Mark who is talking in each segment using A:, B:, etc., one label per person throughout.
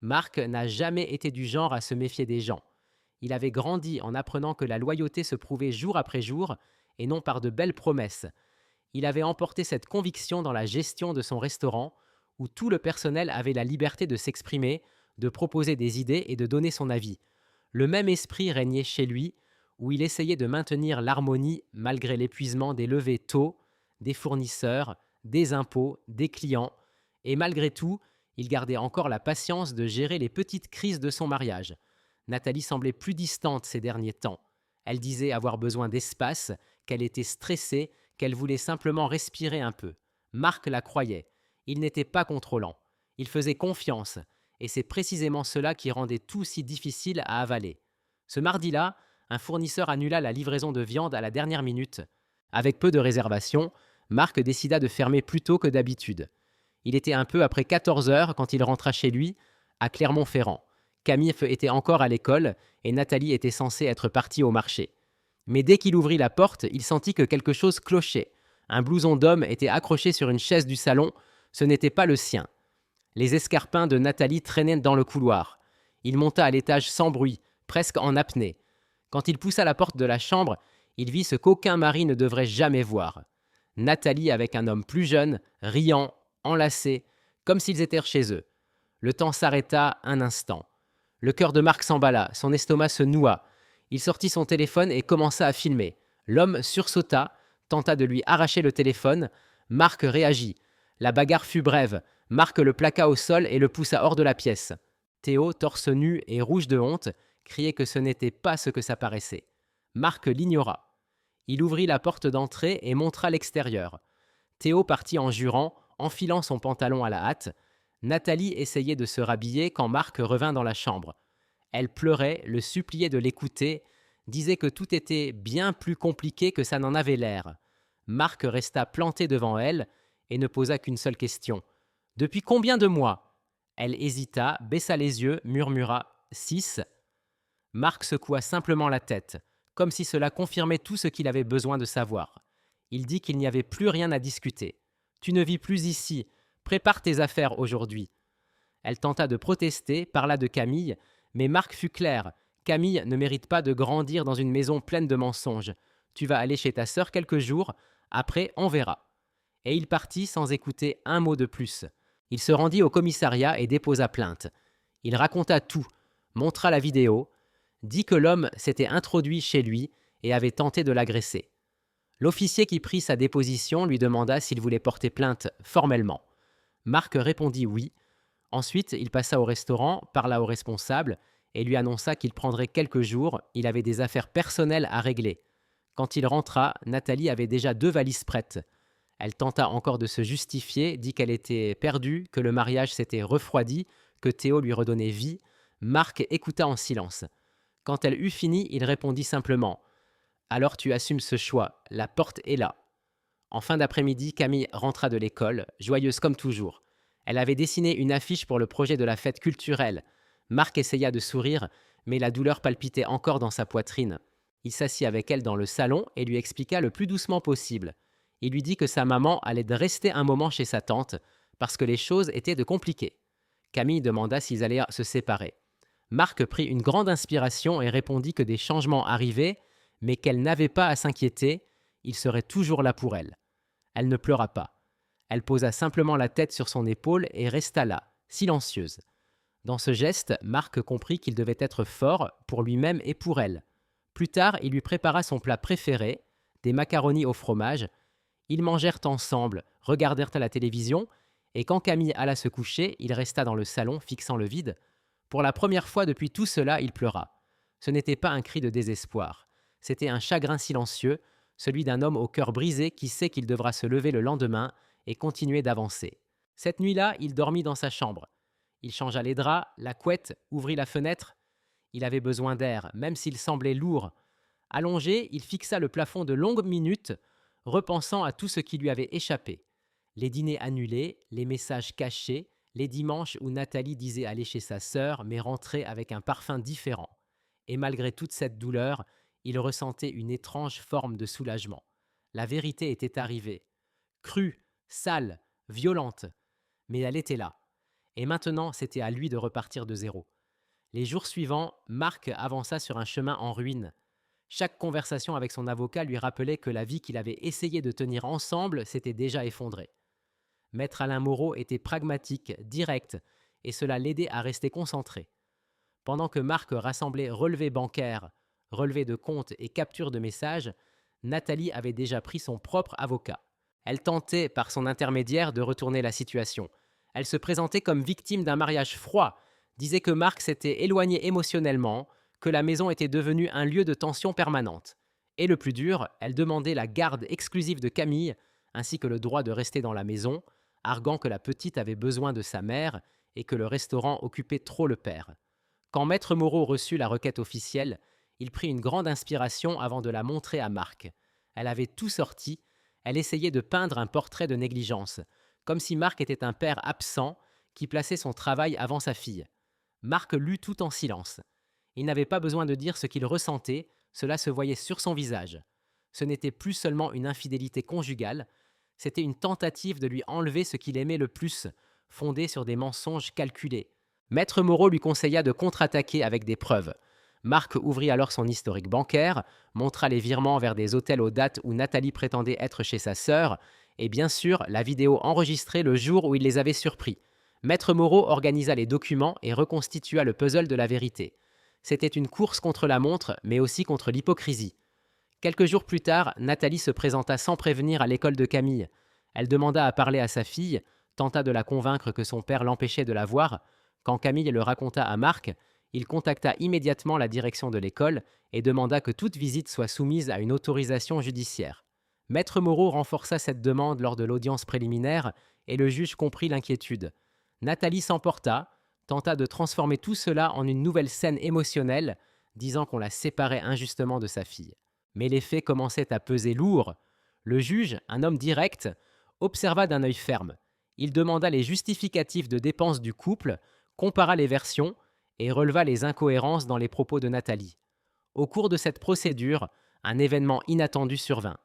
A: Marc n'a jamais été du genre à se méfier des gens. Il avait grandi en apprenant que la loyauté se prouvait jour après jour et non par de belles promesses. Il avait emporté cette conviction dans la gestion de son restaurant, où tout le personnel avait la liberté de s'exprimer, de proposer des idées et de donner son avis. Le même esprit régnait chez lui, où il essayait de maintenir l'harmonie malgré l'épuisement des levées tôt, des fournisseurs, des impôts, des clients, et malgré tout, il gardait encore la patience de gérer les petites crises de son mariage. Nathalie semblait plus distante ces derniers temps. Elle disait avoir besoin d'espace, qu'elle était stressée, qu'elle voulait simplement respirer un peu. Marc la croyait. Il n'était pas contrôlant. Il faisait confiance, et c'est précisément cela qui rendait tout si difficile à avaler. Ce mardi-là, un fournisseur annula la livraison de viande à la dernière minute. Avec peu de réservations, Marc décida de fermer plus tôt que d'habitude. Il était un peu après 14 heures quand il rentra chez lui, à Clermont-Ferrand. Camille était encore à l'école et Nathalie était censée être partie au marché. Mais dès qu'il ouvrit la porte, il sentit que quelque chose clochait. Un blouson d'homme était accroché sur une chaise du salon. Ce n'était pas le sien. Les escarpins de Nathalie traînaient dans le couloir. Il monta à l'étage sans bruit, presque en apnée. Quand il poussa la porte de la chambre, il vit ce qu'aucun mari ne devrait jamais voir. Nathalie avec un homme plus jeune, riant, enlacé, comme s'ils étaient chez eux. Le temps s'arrêta un instant. Le cœur de Marc s'emballa, son estomac se noua. Il sortit son téléphone et commença à filmer. L'homme sursauta, tenta de lui arracher le téléphone. Marc réagit. La bagarre fut brève. Marc le plaqua au sol et le poussa hors de la pièce. Théo, torse nu et rouge de honte, criait que ce n'était pas ce que ça paraissait. Marc l'ignora. Il ouvrit la porte d'entrée et montra l'extérieur. Théo partit en jurant, enfilant son pantalon à la hâte. Nathalie essayait de se rhabiller quand Marc revint dans la chambre. Elle pleurait, le suppliait de l'écouter, disait que tout était bien plus compliqué que ça n'en avait l'air. Marc resta planté devant elle et ne posa qu'une seule question. Depuis combien de mois? Elle hésita, baissa les yeux, murmura 6. Marc secoua simplement la tête, comme si cela confirmait tout ce qu'il avait besoin de savoir. Il dit qu'il n'y avait plus rien à discuter. Tu ne vis plus ici. Prépare tes affaires aujourd'hui. Elle tenta de protester, parla de Camille, mais Marc fut clair. Camille ne mérite pas de grandir dans une maison pleine de mensonges. Tu vas aller chez ta sœur quelques jours, après on verra. Et il partit sans écouter un mot de plus. Il se rendit au commissariat et déposa plainte. Il raconta tout, montra la vidéo, dit que l'homme s'était introduit chez lui et avait tenté de l'agresser. L'officier qui prit sa déposition lui demanda s'il voulait porter plainte formellement. Marc répondit oui. Ensuite, il passa au restaurant, parla au responsable et lui annonça qu'il prendrait quelques jours, il avait des affaires personnelles à régler. Quand il rentra, Nathalie avait déjà 2 valises prêtes. Elle tenta encore de se justifier, dit qu'elle était perdue, que le mariage s'était refroidi, que Théo lui redonnait vie. Marc écouta en silence. Quand elle eut fini, il répondit simplement « Alors tu assumes ce choix, la porte est là ». En fin d'après-midi, Camille rentra de l'école, joyeuse comme toujours. Elle avait dessiné une affiche pour le projet de la fête culturelle. Marc essaya de sourire, mais la douleur palpitait encore dans sa poitrine. Il s'assit avec elle dans le salon et lui expliqua le plus doucement possible. Il lui dit que sa maman allait rester un moment chez sa tante, parce que les choses étaient de compliquées. Camille demanda s'ils allaient se séparer. Marc prit une grande inspiration et répondit que des changements arrivaient, mais qu'elle n'avait pas à s'inquiéter, il serait toujours là pour elle. Elle ne pleura pas. Elle posa simplement la tête sur son épaule et resta là, silencieuse. Dans ce geste, Marc comprit qu'il devait être fort pour lui-même et pour elle. Plus tard, il lui prépara son plat préféré, des macaronis au fromage. Ils mangèrent ensemble, regardèrent à la télévision, et quand Camille alla se coucher, il resta dans le salon, fixant le vide. Pour la première fois depuis tout cela, il pleura. Ce n'était pas un cri de désespoir. C'était un chagrin silencieux, celui d'un homme au cœur brisé qui sait qu'il devra se lever le lendemain et continuer d'avancer. Cette nuit-là, il dormit dans sa chambre. Il changea les draps, la couette, ouvrit la fenêtre. Il avait besoin d'air, même s'il semblait lourd. Allongé, il fixa le plafond de longues minutes, repensant à tout ce qui lui avait échappé. Les dîners annulés, les messages cachés, les dimanches où Nathalie disait aller chez sa sœur, mais rentrait avec un parfum différent. Et malgré toute cette douleur, il ressentait une étrange forme de soulagement. La vérité était arrivée. Crue, sale, violente. Mais elle était là. Et maintenant, c'était à lui de repartir de zéro. Les jours suivants, Marc avança sur un chemin en ruine. Chaque conversation avec son avocat lui rappelait que la vie qu'il avait essayé de tenir ensemble s'était déjà effondrée. Maître Alain Moreau était pragmatique, direct, et cela l'aidait à rester concentré. Pendant que Marc rassemblait relevés bancaires, relevés de comptes et captures de messages, Nathalie avait déjà pris son propre avocat. Elle tentait, par son intermédiaire, de retourner la situation. Elle se présentait comme victime d'un mariage froid, disait que Marc s'était éloigné émotionnellement, que la maison était devenue un lieu de tension permanente. Et le plus dur, elle demandait la garde exclusive de Camille, ainsi que le droit de rester dans la maison, arguant que la petite avait besoin de sa mère et que le restaurant occupait trop le père. Quand Maître Moreau reçut la requête officielle, il prit une grande inspiration avant de la montrer à Marc. Elle avait tout sorti, elle essayait de peindre un portrait de négligence, comme si Marc était un père absent qui plaçait son travail avant sa fille. Marc lut tout en silence. Il n'avait pas besoin de dire ce qu'il ressentait, cela se voyait sur son visage. Ce n'était plus seulement une infidélité conjugale, c'était une tentative de lui enlever ce qu'il aimait le plus, fondée sur des mensonges calculés. Maître Moreau lui conseilla de contre-attaquer avec des preuves. Marc ouvrit alors son historique bancaire, montra les virements vers des hôtels aux dates où Nathalie prétendait être chez sa sœur, et bien sûr la vidéo enregistrée le jour où il les avait surpris. Maître Moreau organisa les documents et reconstitua le puzzle de la vérité. C'était une course contre la montre, mais aussi contre l'hypocrisie. Quelques jours plus tard, Nathalie se présenta sans prévenir à l'école de Camille. Elle demanda à parler à sa fille, tenta de la convaincre que son père l'empêchait de la voir. Quand Camille le raconta à Marc, il contacta immédiatement la direction de l'école et demanda que toute visite soit soumise à une autorisation judiciaire. Maître Moreau renforça cette demande lors de l'audience préliminaire et le juge comprit l'inquiétude. Nathalie s'emporta, tenta de transformer tout cela en une nouvelle scène émotionnelle, disant qu'on la séparait injustement de sa fille. Mais les faits commençaient à peser lourd. Le juge, un homme direct, observa d'un œil ferme. Il demanda les justificatifs de dépenses du couple, compara les versions et releva les incohérences dans les propos de Nathalie. Au cours de cette procédure, un événement inattendu survint.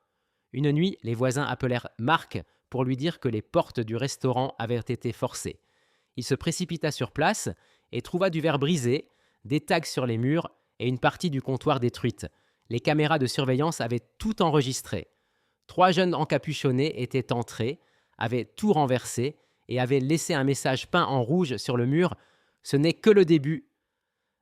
A: Une nuit, les voisins appelèrent Marc pour lui dire que les portes du restaurant avaient été forcées. Il se précipita sur place et trouva du verre brisé, des tags sur les murs et une partie du comptoir détruite. Les caméras de surveillance avaient tout enregistré. 3 jeunes encapuchonnés étaient entrés, avaient tout renversé et avaient laissé un message peint en rouge sur le mur. Ce n'est que le début.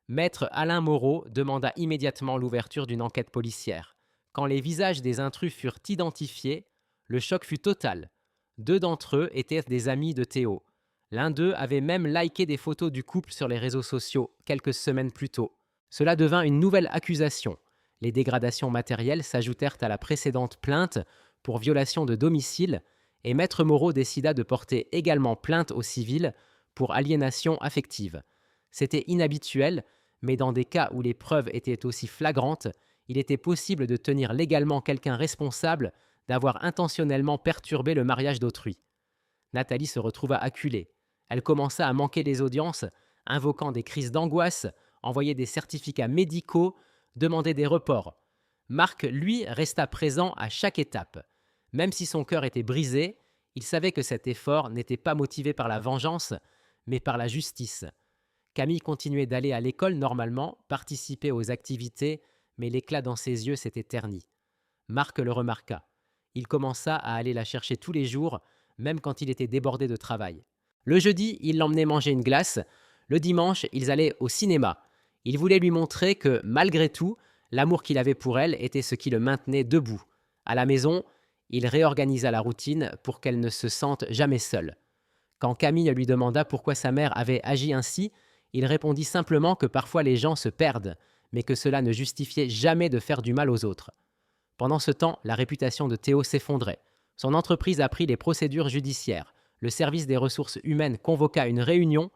A: Maître Alain Moreau demanda immédiatement l'ouverture d'une enquête policière. Quand les visages des intrus furent identifiés, le choc fut total. 2 d'entre eux étaient des amis de Théo. L'un d'eux avait même liké des photos du couple sur les réseaux sociaux quelques semaines plus tôt. Cela devint une nouvelle accusation. Les dégradations matérielles s'ajoutèrent à la précédente plainte pour violation de domicile et Maître Moreau décida de porter également plainte au civil pour aliénation affective. C'était inhabituel, mais dans des cas où les preuves étaient aussi flagrantes, il était possible de tenir légalement quelqu'un responsable d'avoir intentionnellement perturbé le mariage d'autrui. Nathalie se retrouva acculée. Elle commença à manquer les audiences, invoquant des crises d'angoisse, envoyait des certificats médicaux, demandait des reports. Marc, lui, resta présent à chaque étape. Même si son cœur était brisé, il savait que cet effort n'était pas motivé par la vengeance, mais par la justice. Camille continuait d'aller à l'école normalement, participer aux activités, mais l'éclat dans ses yeux s'était terni. Marc le remarqua. Il commença à aller la chercher tous les jours, même quand il était débordé de travail. Le jeudi, il l'emmenait manger une glace. Le dimanche, ils allaient au cinéma. Il voulait lui montrer que, malgré tout, l'amour qu'il avait pour elle était ce qui le maintenait debout. À la maison, il réorganisa la routine pour qu'elle ne se sente jamais seule. Quand Camille lui demanda pourquoi sa mère avait agi ainsi, il répondit simplement que parfois les gens se perdent, mais que cela ne justifiait jamais de faire du mal aux autres. Pendant ce temps, la réputation de Théo s'effondrait. Son entreprise apprit les procédures judiciaires. Le service des ressources humaines convoqua une réunion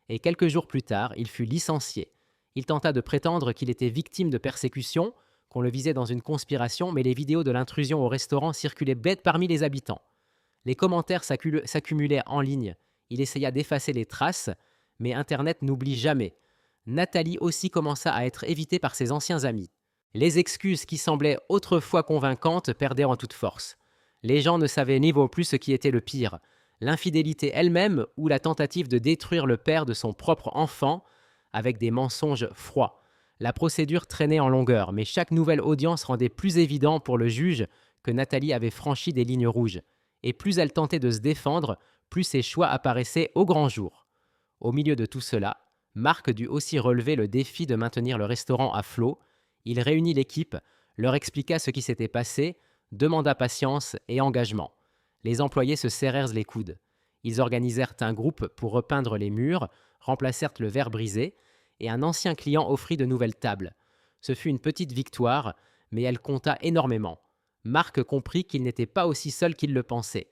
A: et quelques jours plus tard, il fut licencié. Il tenta de prétendre qu'il était victime de persécution, qu'on le visait dans une conspiration, mais les vidéos de l'intrusion au restaurant circulaient bêtes parmi les habitants. Les commentaires s'accumulaient en ligne. Il essaya d'effacer les traces, mais Internet n'oublie jamais. Nathalie aussi commença à être évitée par ses anciens amis. Les excuses qui semblaient autrefois convaincantes perdaient en toute force. Les gens ne savaient ni plus ce qui était le pire. l'infidélité elle-même ou la tentative de détruire le père de son propre enfant avec des mensonges froids. La procédure traînait en longueur, mais chaque nouvelle audience rendait plus évident pour le juge que Nathalie avait franchi des lignes rouges. Et plus elle tentait de se défendre, plus ses choix apparaissaient au grand jour. Au milieu de tout cela, Marc dut aussi relever le défi de maintenir le restaurant à flot. Il réunit l'équipe, leur expliqua ce qui s'était passé, demanda patience et engagement. Les employés se serrèrent les coudes. Ils organisèrent un groupe pour repeindre les murs, remplacèrent le verre brisé, et un ancien client offrit de nouvelles tables. Ce fut une petite victoire, mais elle compta énormément. Marc comprit qu'il n'était pas aussi seul qu'il le pensait.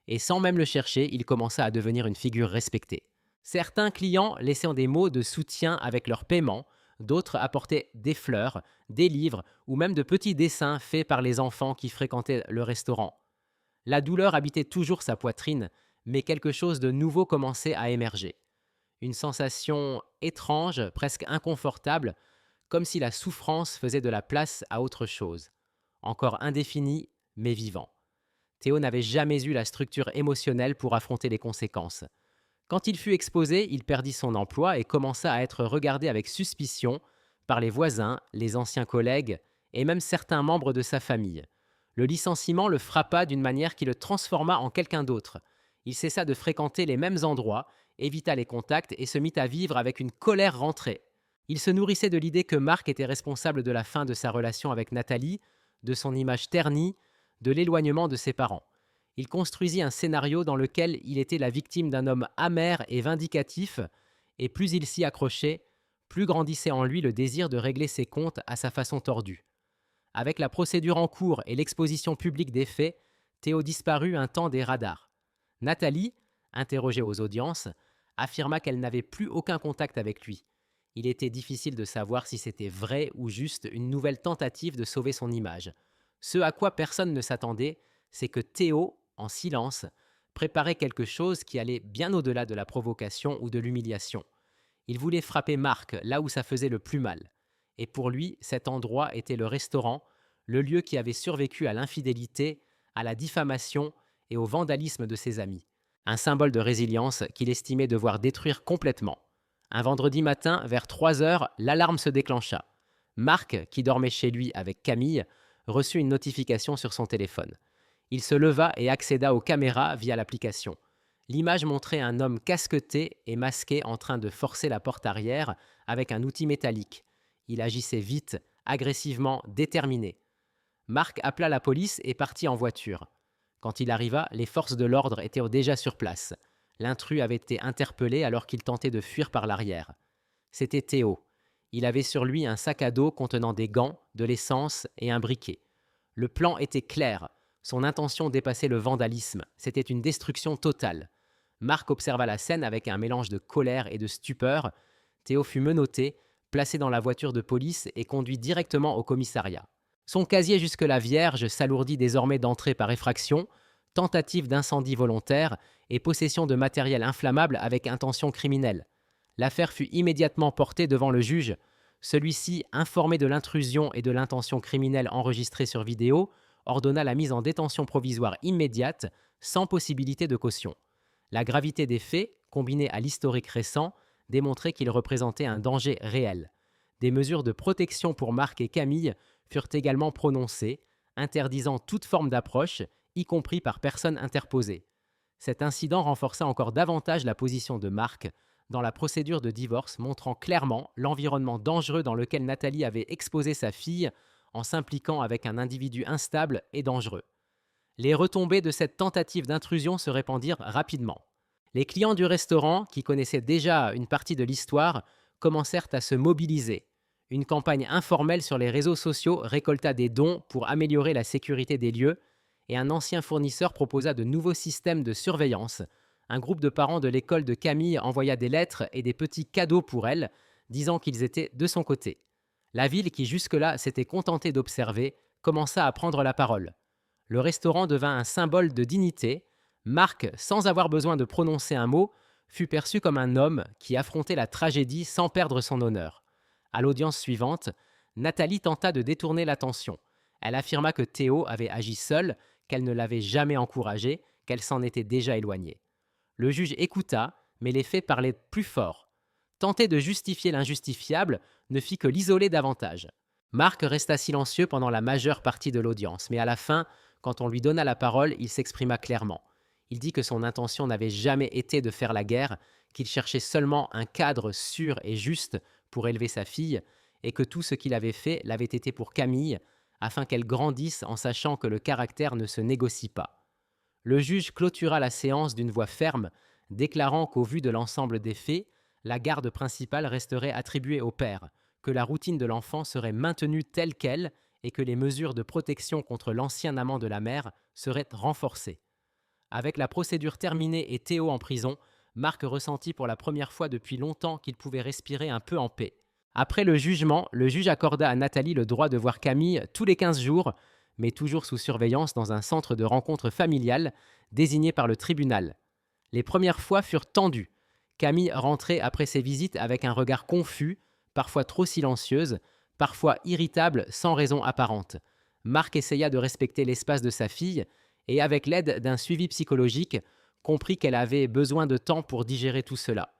A: Et sans même le chercher, il commença à devenir une figure respectée. Certains clients laissaient des mots de soutien avec leur paiement, d'autres apportaient des fleurs, des livres ou même de petits dessins faits par les enfants qui fréquentaient le restaurant. La douleur habitait toujours sa poitrine, mais quelque chose de nouveau commençait à émerger. Une sensation étrange, presque inconfortable, comme si la souffrance faisait de la place à autre chose. Encore indéfini, mais vivant. Théo n'avait jamais eu la structure émotionnelle pour affronter les conséquences. Quand il fut exposé, il perdit son emploi et commença à être regardé avec suspicion par les voisins, les anciens collègues et même certains membres de sa famille. Le licenciement le frappa d'une manière qui le transforma en quelqu'un d'autre. Il cessa de fréquenter les mêmes endroits, évita les contacts et se mit à vivre avec une colère rentrée. Il se nourrissait de l'idée que Marc était responsable de la fin de sa relation avec Nathalie, de son image ternie, de l'éloignement de ses parents. Il construisit un scénario dans lequel il était la victime d'un homme amer et vindicatif, et plus il s'y accrochait, plus grandissait en lui le désir de régler ses comptes à sa façon tordue. Avec la procédure en cours et l'exposition publique des faits, Théo disparut un temps des radars. Nathalie, interrogée aux audiences, affirma qu'elle n'avait plus aucun contact avec lui. Il était difficile de savoir si c'était vrai ou juste une nouvelle tentative de sauver son image. Ce à quoi personne ne s'attendait, c'est que Théo, en silence, préparait quelque chose qui allait bien au-delà de la provocation ou de l'humiliation. Il voulait frapper Marc là où ça faisait le plus mal. Et pour lui, cet endroit était le restaurant, le lieu qui avait survécu à l'infidélité, à la diffamation et au vandalisme de ses amis. Un symbole de résilience qu'il estimait devoir détruire complètement. Un vendredi matin, vers 3 heures, l'alarme se déclencha. Marc, qui dormait chez lui avec Camille, reçut une notification sur son téléphone. Il se leva et accéda aux caméras via l'application. L'image montrait un homme casqueté et masqué en train de forcer la porte arrière avec un outil métallique. Il agissait vite, agressivement, déterminé. Marc appela la police et partit en voiture. Quand il arriva, les forces de l'ordre étaient déjà sur place. L'intrus avait été interpellé alors qu'il tentait de fuir par l'arrière. C'était Théo. Il avait sur lui un sac à dos contenant des gants, de l'essence et un briquet. Le plan était clair. Son intention dépassait le vandalisme. C'était une destruction totale. Marc observa la scène avec un mélange de colère et de stupeur. Théo fut menotté, placé dans la voiture de police et conduit directement au commissariat. Son casier jusque-là vierge s'alourdit désormais d'entrée par effraction, tentative d'incendie volontaire et possession de matériel inflammable avec intention criminelle. L'affaire fut immédiatement portée devant le juge. Celui-ci, informé de l'intrusion et de l'intention criminelle enregistrée sur vidéo, ordonna la mise en détention provisoire immédiate, sans possibilité de caution. La gravité des faits, combinée à l'historique récent, démontrait qu'il représentait un danger réel. Des mesures de protection pour Marc et Camille furent également prononcées, interdisant toute forme d'approche, y compris par personne interposée. Cet incident renforça encore davantage la position de Marc dans la procédure de divorce, montrant clairement l'environnement dangereux dans lequel Nathalie avait exposé sa fille en s'impliquant avec un individu instable et dangereux. Les retombées de cette tentative d'intrusion se répandirent rapidement. Les clients du restaurant, qui connaissaient déjà une partie de l'histoire, commencèrent à se mobiliser. Une campagne informelle sur les réseaux sociaux récolta des dons pour améliorer la sécurité des lieux et un ancien fournisseur proposa de nouveaux systèmes de surveillance. Un groupe de parents de l'école de Camille envoya des lettres et des petits cadeaux pour elle, disant qu'ils étaient de son côté. La ville, qui jusque-là s'était contentée d'observer, commença à prendre la parole. Le restaurant devint un symbole de dignité. Marc, sans avoir besoin de prononcer un mot, fut perçu comme un homme qui affrontait la tragédie sans perdre son honneur. À l'audience suivante, Nathalie tenta de détourner l'attention. Elle affirma que Théo avait agi seul, qu'elle ne l'avait jamais encouragé, qu'elle s'en était déjà éloignée. Le juge écouta, mais les faits parlaient plus fort. Tenter de justifier l'injustifiable ne fit que l'isoler davantage. Marc resta silencieux pendant la majeure partie de l'audience, mais à la fin, quand on lui donna la parole, il s'exprima clairement. Il dit que son intention n'avait jamais été de faire la guerre, qu'il cherchait seulement un cadre sûr et juste pour élever sa fille, et que tout ce qu'il avait fait l'avait été pour Camille, afin qu'elle grandisse en sachant que le caractère ne se négocie pas. Le juge clôtura la séance d'une voix ferme, déclarant qu'au vu de l'ensemble des faits, la garde principale resterait attribuée au père, que la routine de l'enfant serait maintenue telle qu'elle et que les mesures de protection contre l'ancien amant de la mère seraient renforcées. Avec la procédure terminée et Théo en prison, Marc ressentit pour la première fois depuis longtemps qu'il pouvait respirer un peu en paix. Après le jugement, le juge accorda à Nathalie le droit de voir Camille tous les 15 jours, mais toujours sous surveillance dans un centre de rencontre familiale désigné par le tribunal. Les premières fois furent tendues. Camille rentrait après ses visites avec un regard confus, parfois trop silencieuse, parfois irritable sans raison apparente. Marc essaya de respecter l'espace de sa fille et, avec l'aide d'un suivi psychologique, comprit qu'elle avait besoin de temps pour digérer tout cela.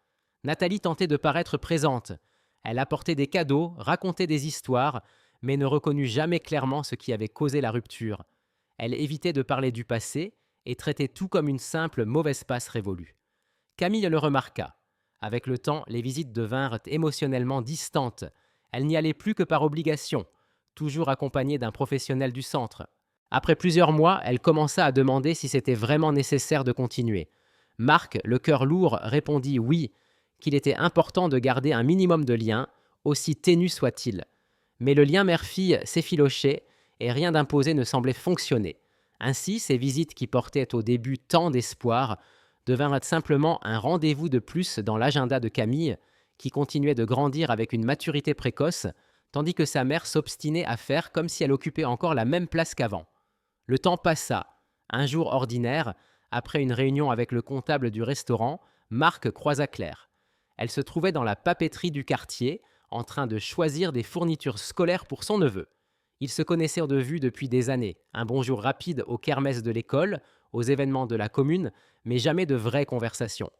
A: Nathalie tentait de paraître présente. Elle apportait des cadeaux, racontait des histoires, mais ne reconnut jamais clairement ce qui avait causé la rupture. Elle évitait de parler du passé et traitait tout comme une simple mauvaise passe révolue. Camille le remarqua. Avec le temps, les visites devinrent émotionnellement distantes. Elle n'y allait plus que par obligation, toujours accompagnée d'un professionnel du centre. Après plusieurs mois, elle commença à demander si c'était vraiment nécessaire de continuer. Marc, le cœur lourd, répondit oui, qu'il était important de garder un minimum de lien, aussi ténu soit-il. Mais le lien mère-fille s'effilochait et rien d'imposé ne semblait fonctionner. Ainsi, ces visites qui portaient au début tant d'espoir devinrent simplement un rendez-vous de plus dans l'agenda de Camille, qui continuait de grandir avec une maturité précoce, tandis que sa mère s'obstinait à faire comme si elle occupait encore la même place qu'avant. Le temps passa. Un jour ordinaire, après une réunion avec le comptable du restaurant, Marc croisa Claire. Elle se trouvait dans la papeterie du quartier, en train de choisir des fournitures scolaires pour son neveu. Ils se connaissaient de vue depuis des années, un bonjour rapide aux kermesses de l'école, aux événements de la commune, mais jamais de vraies conversations.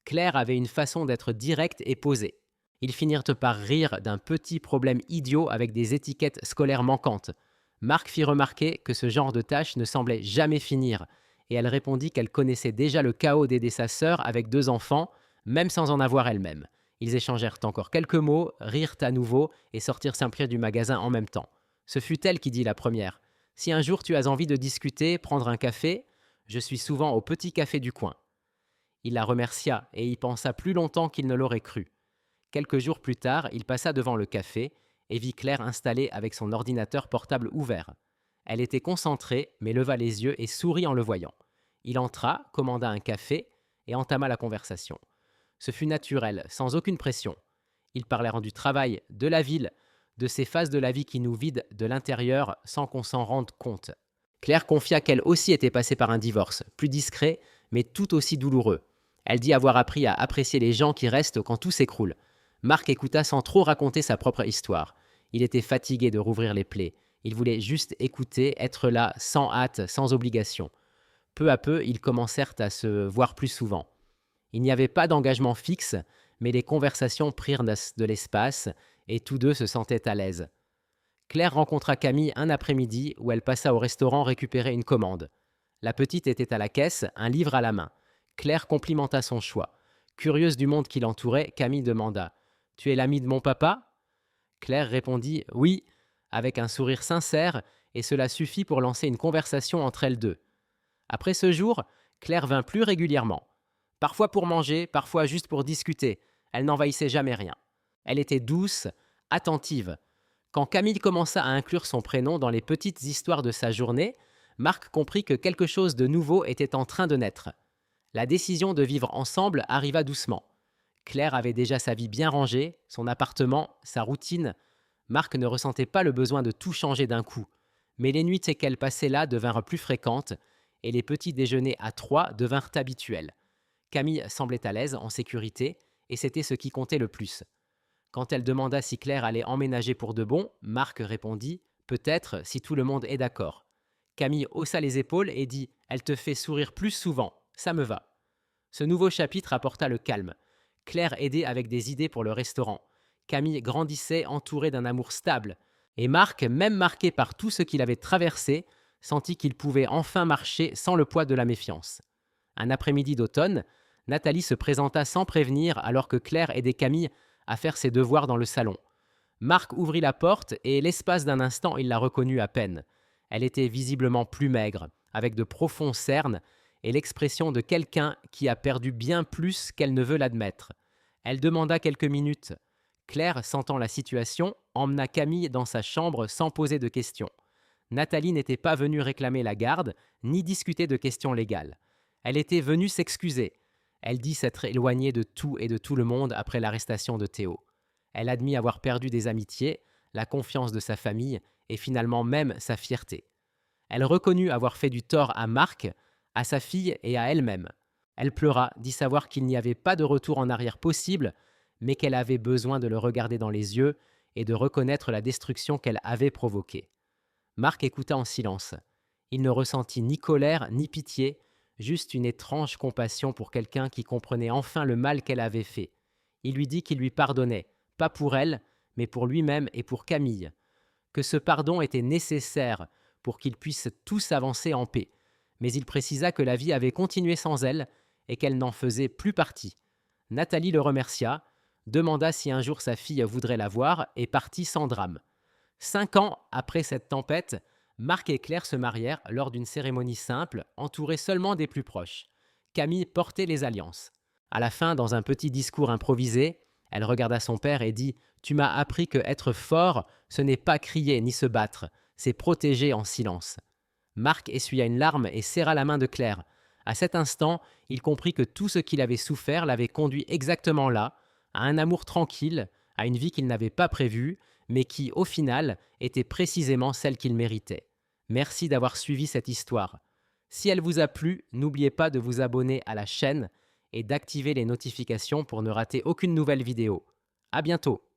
A: Claire avait une façon d'être directe et posée. Ils finirent par rire d'un petit problème idiot avec des étiquettes scolaires manquantes. Marc fit remarquer que ce genre de tâche ne semblait jamais finir, et elle répondit qu'elle connaissait déjà le chaos d'aider sa sœur avec 2 enfants, même sans en avoir elle-même. Ils échangèrent encore quelques mots, rirent à nouveau et sortirent s'impliquer du magasin en même temps. Ce fut elle qui dit la première. « Si un jour tu as envie de discuter, prendre un café, je suis souvent au petit café du coin. » Il la remercia et y pensa plus longtemps qu'il ne l'aurait cru. Quelques jours plus tard, il passa devant le café et vit Claire installée avec son ordinateur portable ouvert. Elle était concentrée, mais leva les yeux et sourit en le voyant. Il entra, commanda un café et entama la conversation. Ce fut naturel, sans aucune pression. Ils parlèrent du travail, de la ville, de ces phases de la vie qui nous vident de l'intérieur sans qu'on s'en rende compte. Claire confia qu'elle aussi était passée par un divorce, plus discret, mais tout aussi douloureux. Elle dit avoir appris à apprécier les gens qui restent quand tout s'écroule. Marc écouta sans trop raconter sa propre histoire. Il était fatigué de rouvrir les plaies. Il voulait juste écouter, être là, sans hâte, sans obligation. Peu à peu, ils commencèrent à se voir plus souvent. Il n'y avait pas d'engagement fixe, mais les conversations prirent de l'espace et tous deux se sentaient à l'aise. Claire rencontra Camille un après-midi où elle passa au restaurant récupérer une commande. La petite était à la caisse, un livre à la main. Claire complimenta son choix. Curieuse du monde qui l'entourait, Camille demanda « Tu es l'amie de mon papa ?» Claire répondit « Oui », avec un sourire sincère, et cela suffit pour lancer une conversation entre elles deux. Après ce jour, Claire vint plus régulièrement. Parfois pour manger, parfois juste pour discuter. Elle n'envahissait jamais rien. Elle était douce, attentive. Quand Camille commença à inclure son prénom dans les petites histoires de sa journée, Marc comprit que quelque chose de nouveau était en train de naître. La décision de vivre ensemble arriva doucement. Claire avait déjà sa vie bien rangée, son appartement, sa routine. Marc ne ressentait pas le besoin de tout changer d'un coup. Mais les nuits qu'elle passait là devinrent plus fréquentes et les petits déjeuners à 3 devinrent habituels. Camille semblait à l'aise, en sécurité, et c'était ce qui comptait le plus. Quand elle demanda si Claire allait emménager pour de bon, Marc répondit « Peut-être, si tout le monde est d'accord ». Camille haussa les épaules et dit « Elle te fait sourire plus souvent, ça me va ». Ce nouveau chapitre apporta le calme. Claire aidait avec des idées pour le restaurant. Camille grandissait entouré d'un amour stable. Et Marc, même marqué par tout ce qu'il avait traversé, sentit qu'il pouvait enfin marcher sans le poids de la méfiance. Un après-midi d'automne, Nathalie se présenta sans prévenir alors que Claire aidait Camille à faire ses devoirs dans le salon. Marc ouvrit la porte et l'espace d'un instant, il la reconnut à peine. Elle était visiblement plus maigre, avec de profonds cernes et l'expression de quelqu'un qui a perdu bien plus qu'elle ne veut l'admettre. Elle demanda quelques minutes. Claire, sentant la situation, emmena Camille dans sa chambre sans poser de questions. Nathalie n'était pas venue réclamer la garde, ni discuter de questions légales. Elle était venue s'excuser. Elle dit s'être éloignée de tout et de tout le monde après l'arrestation de Théo. Elle admit avoir perdu des amitiés, la confiance de sa famille et finalement même sa fierté. Elle reconnut avoir fait du tort à Marc, à sa fille et à elle-même. Elle pleura, dit savoir qu'il n'y avait pas de retour en arrière possible, mais qu'elle avait besoin de le regarder dans les yeux et de reconnaître la destruction qu'elle avait provoquée. Marc écouta en silence. Il ne ressentit ni colère ni pitié, juste une étrange compassion pour quelqu'un qui comprenait enfin le mal qu'elle avait fait. Il lui dit qu'il lui pardonnait, pas pour elle, mais pour lui-même et pour Camille, que ce pardon était nécessaire pour qu'ils puissent tous avancer en paix, mais il précisa que la vie avait continué sans elle et qu'elle n'en faisait plus partie. Nathalie le remercia, demanda si un jour sa fille voudrait la voir et partit sans drame. 5 ans après cette tempête, Marc et Claire se marièrent lors d'une cérémonie simple, entourée seulement des plus proches. Camille portait les alliances. À la fin, dans un petit discours improvisé, elle regarda son père et dit « Tu m'as appris que être fort, ce n'est pas crier ni se battre, c'est protéger en silence. » Marc essuya une larme et serra la main de Claire. À cet instant, il comprit que tout ce qu'il avait souffert l'avait conduit exactement là, à un amour tranquille, à une vie qu'il n'avait pas prévue, mais qui, au final, était précisément celle qu'il méritait. Merci d'avoir suivi cette histoire. Si elle vous a plu, n'oubliez pas de vous abonner à la chaîne et d'activer les notifications pour ne rater aucune nouvelle vidéo. À bientôt!